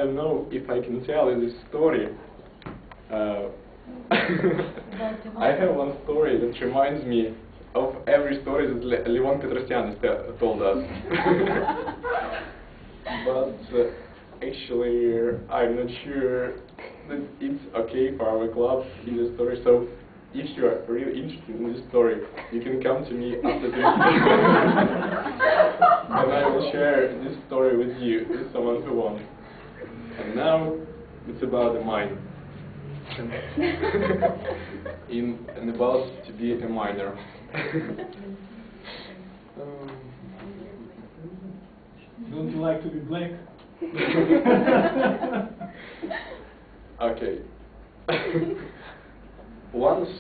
I don't know if I can tell you this story. I have one story that reminds me of every story that Levon Petrosyan has told us. But actually, I'm not sure that it's okay for our club in this story. So, if you are really interested in this story, you can come to me after the meeting, and I will share this story with you, with someone who wants. And now, it's about the mind. and about to be a miner. Don't you like to be black? Okay. Once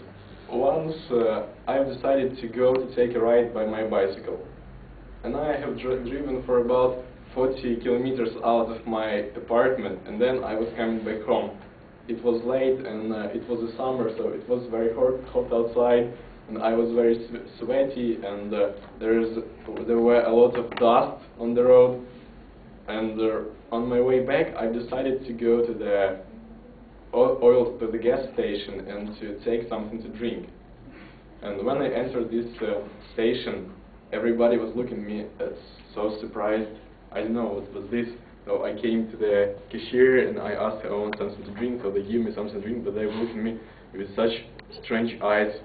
I've decided to go to take a ride by my bicycle, and I have driven for about 40 kilometers out of my apartment, and then I was coming back home. It was late, and it was the summer, so it was very hot outside, and I was very sweaty, and there were a lot of dust on the road. And on my way back, I decided to go to the gas station and to take something to drink. And when I entered this station, everybody was looking at me so surprised. I don't know what was this. So I came to the cashier and I asked if I want something to drink. So they gave me something to drink, but they were looking at me with such strange eyes.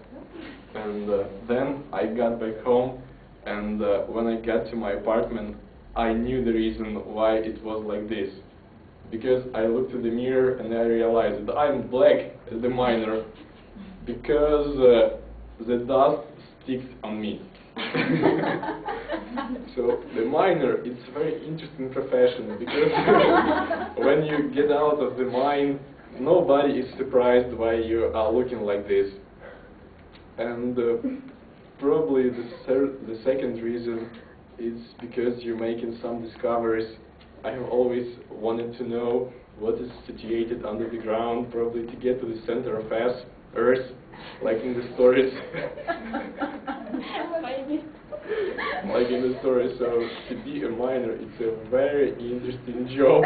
And then I got back home, and when I got to my apartment, I knew the reason why it was like this. Because I looked at the mirror and I realized that I'm black as the miner, because the dust sticks on me. So the miner, it's a very interesting profession, because when you get out of the mine, nobody is surprised why you are looking like this. And probably the second reason is because you're making some discoveries. I have always wanted to know what is situated under the ground, probably to get to the center of Earth, like in the stories. Like in the stories. So to be a miner, it's a very interesting job.